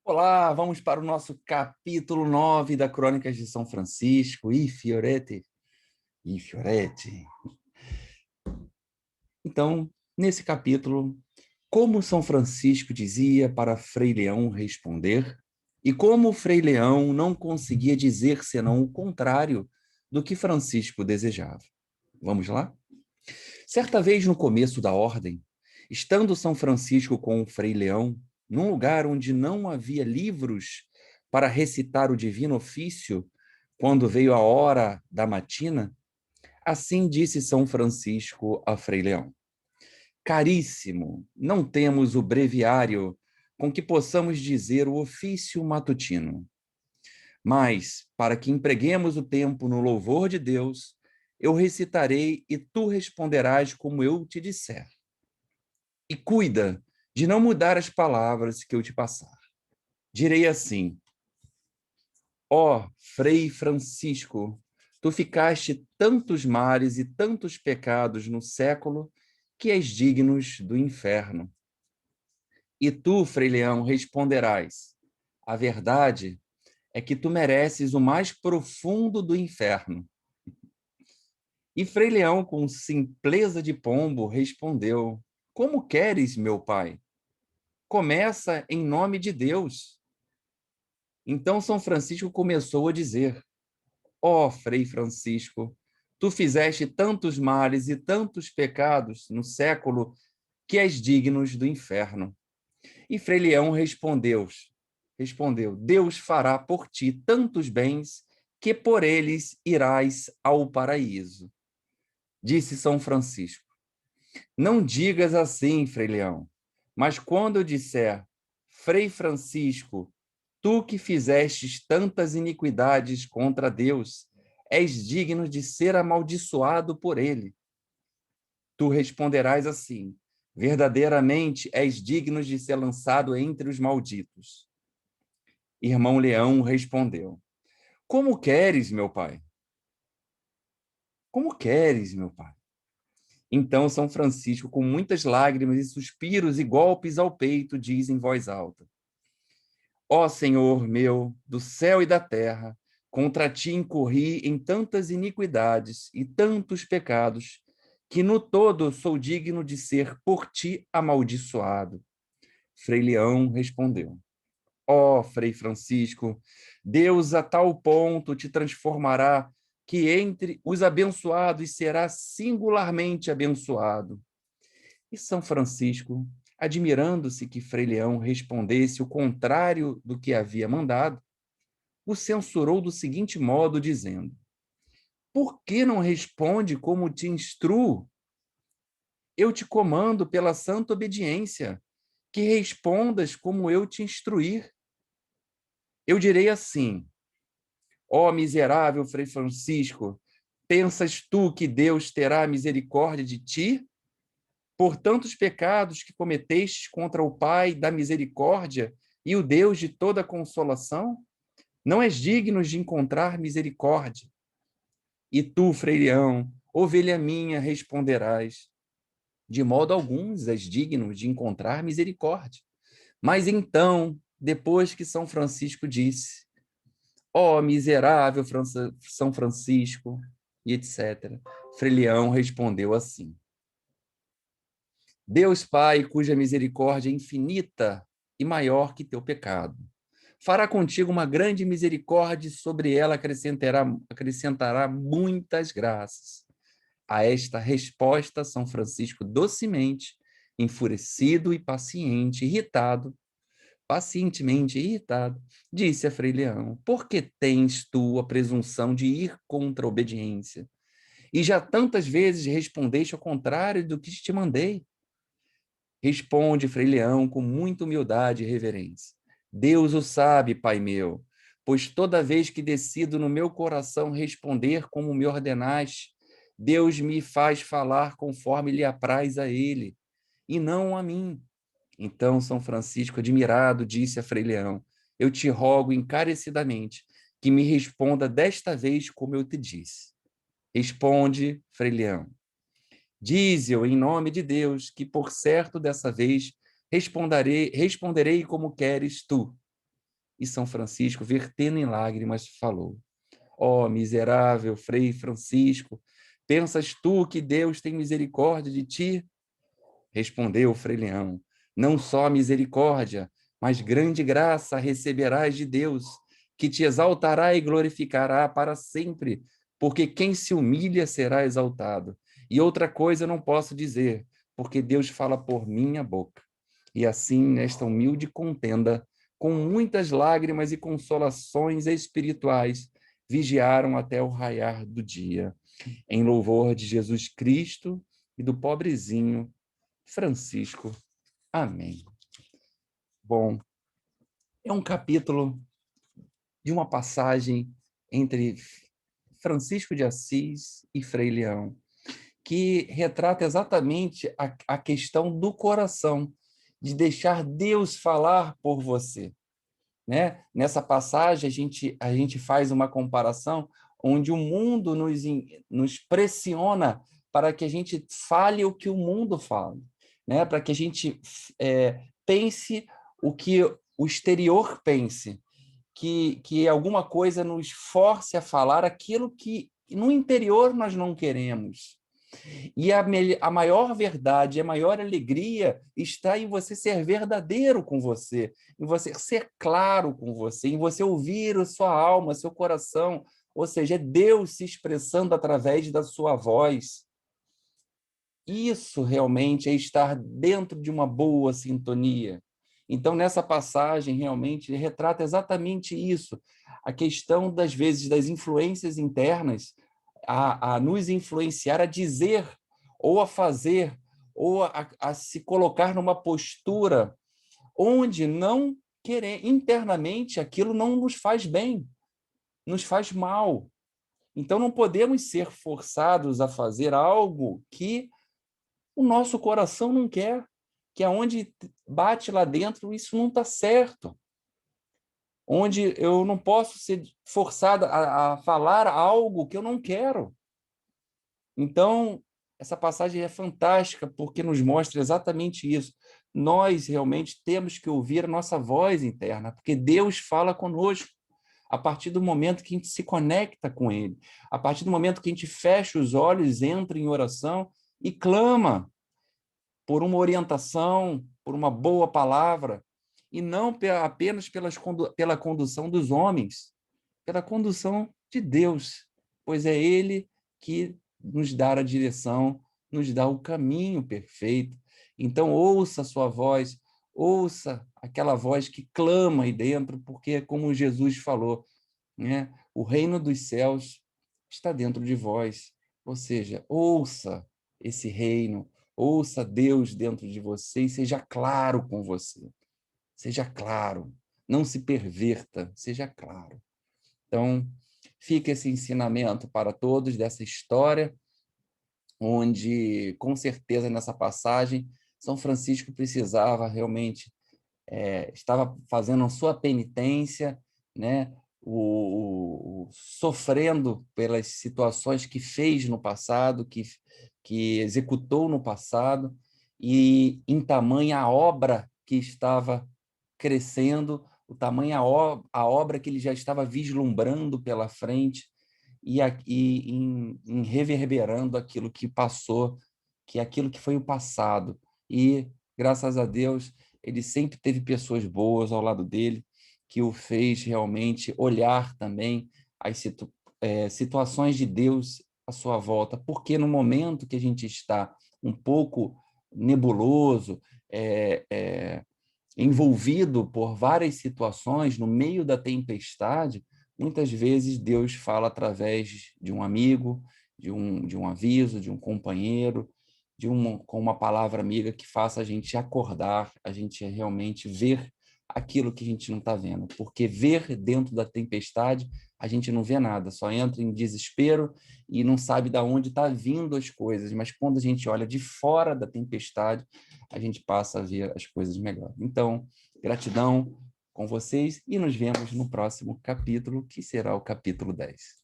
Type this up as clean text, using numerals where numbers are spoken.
Olá, vamos para o nosso capítulo 9 da Crônicas de São Francisco. I Fiorete. Então, nesse capítulo, como São Francisco dizia para Frei Leão responder, e como Frei Leão não conseguia dizer senão o contrário do que Francisco desejava. Vamos lá? Certa vez, no começo da ordem, estando São Francisco com o Frei Leão, num lugar onde não havia livros para recitar o divino ofício, quando veio a hora da matina, assim disse São Francisco a Frei Leão: Caríssimo, não temos o breviário com que possamos dizer o ofício matutino. Mas, para que empreguemos o tempo no louvor de Deus, eu recitarei e tu responderás como eu te disser. E cuida de não mudar as palavras que eu te passar. Direi assim: ó Frei Francisco, tu ficaste tantos males e tantos pecados no século que és dignos do inferno. E tu, Frei Leão, responderás: a verdade é que tu mereces o mais profundo do inferno. E Frei Leão, com simpleza de pombo, respondeu: como queres, meu pai? Começa em nome de Deus. Então São Francisco começou a dizer: ó Frei Francisco, tu fizeste tantos males e tantos pecados no século que és dignos do inferno. E Frei Leão respondeu: Deus fará por ti tantos bens que por eles irás ao paraíso. Disse São Francisco: não digas assim, Frei Leão, mas quando eu disser: Frei Francisco, tu que fizestes tantas iniquidades contra Deus, és digno de ser amaldiçoado por ele. Tu responderás assim: verdadeiramente és digno de ser lançado entre os malditos. Irmão Leão respondeu: como queres, meu pai? Como queres, meu pai? Então São Francisco, com muitas lágrimas e suspiros e golpes ao peito, diz em voz alta: ó Senhor meu, do céu e da terra, contra ti incorri em tantas iniquidades e tantos pecados, que no todo sou digno de ser por ti amaldiçoado. Frei Leão respondeu: ó Frei Francisco, Deus a tal ponto te transformará que entre os abençoados será singularmente abençoado. E São Francisco, admirando-se que Frei Leão respondesse o contrário do que havia mandado, o censurou do seguinte modo, dizendo: por que não responde como te instruo? Eu te comando pela santa obediência, que respondas como eu te instruir. Eu direi assim: ó miserável Frei Francisco, pensas tu que Deus terá misericórdia de ti? Por tantos pecados que cometestes contra o Pai da misericórdia e o Deus de toda consolação? Não és digno de encontrar misericórdia. E tu, Frei Leão, ovelha minha, responderás: de modo algum és digno de encontrar misericórdia. Mas então, depois que São Francisco disse: ó miserável São Francisco, e etc., Frei Leão respondeu assim: Deus Pai, cuja misericórdia é infinita e maior que teu pecado, fará contigo uma grande misericórdia e sobre ela acrescentará muitas graças. A esta resposta, São Francisco, docemente, enfurecido e pacientemente irritado, disse a Frei Leão: por que tens tu a presunção de ir contra a obediência? E já tantas vezes respondeste ao contrário do que te mandei. Responde Frei Leão com muita humildade e reverência: Deus o sabe, Pai meu, pois toda vez que decido no meu coração responder como me ordenaste, Deus me faz falar conforme lhe apraz a ele, e não a mim. Então São Francisco, admirado, disse a Frei Leão: eu te rogo encarecidamente que me responda desta vez como eu te disse. Responde, Frei Leão. Dize-o em nome de Deus, que por certo dessa vez responderei como queres tu. E São Francisco, vertendo em lágrimas, falou: ó miserável Frei Francisco, pensas tu que Deus tem misericórdia de ti? Respondeu Frei Leão: não só misericórdia, mas grande graça receberás de Deus, que te exaltará e glorificará para sempre, porque quem se humilha será exaltado. E outra coisa eu não posso dizer, porque Deus fala por minha boca. E assim, nesta humilde contenda, com muitas lágrimas e consolações espirituais, vigiaram até o raiar do dia, em louvor de Jesus Cristo e do pobrezinho Francisco. Amém. Bom, é um capítulo de uma passagem entre Francisco de Assis e Frei Leão, que retrata exatamente a questão do coração, de deixar Deus falar por você. Né? Nessa passagem, a gente faz uma comparação onde o mundo nos pressiona para que a gente fale o que o mundo fala, né? Para que a gente pense o que o exterior pense, que alguma coisa nos force a falar aquilo que no interior nós não queremos. E a maior verdade, a maior alegria está em você ser verdadeiro com você, em você ser claro com você, em você ouvir a sua alma, seu coração, ou seja, é Deus se expressando através da sua voz. Isso realmente é estar dentro de uma boa sintonia. Então, nessa passagem, realmente, retrata exatamente isso, a questão, das vezes, das influências internas a nos influenciar a dizer, ou a fazer, ou a se colocar numa postura onde não querer, internamente, aquilo não nos faz bem, nos faz mal. Então, não podemos ser forçados a fazer algo que o nosso coração não quer, que é onde bate lá dentro, isso não está certo. Onde eu não posso ser forçado a falar algo que eu não quero. Então, essa passagem é fantástica porque nos mostra exatamente isso. Nós realmente temos que ouvir a nossa voz interna, porque Deus fala conosco a partir do momento que a gente se conecta com Ele, a partir do momento que a gente fecha os olhos, entra em oração e clama por uma orientação, por uma boa palavra, e não apenas pela condução dos homens, pela condução de Deus, pois é Ele que nos dá a direção, nos dá o caminho perfeito. Então, ouça a sua voz, ouça aquela voz que clama aí dentro, porque, como Jesus falou, né, o reino dos céus está dentro de vós. Ou seja, ouça esse reino, ouça Deus dentro de você e seja claro com você. Seja claro, não se perverta, seja claro. Então, fica esse ensinamento para todos dessa história, onde, com certeza, nessa passagem, São Francisco precisava realmente, estava fazendo a sua penitência, né? Sofrendo pelas situações que fez no passado, que executou no passado, e em tamanha obra que estava crescendo, o tamanho a obra que ele já estava vislumbrando pela frente e em reverberando aquilo que passou, que é aquilo que foi o passado. E, graças a Deus, ele sempre teve pessoas boas ao lado dele, que o fez realmente olhar também as situações de Deus à sua volta, porque no momento que a gente está um pouco nebuloso, envolvido por várias situações, no meio da tempestade, muitas vezes Deus fala através de um amigo, de um aviso, de um companheiro, com uma palavra amiga que faça a gente acordar, a gente realmente ver aquilo que a gente não está vendo. Porque ver dentro da tempestade, a gente não vê nada, só entra em desespero e não sabe de onde está vindo as coisas. Mas quando a gente olha de fora da tempestade, a gente passa a ver as coisas melhor. Então, gratidão com vocês e nos vemos no próximo capítulo, que será o capítulo 10.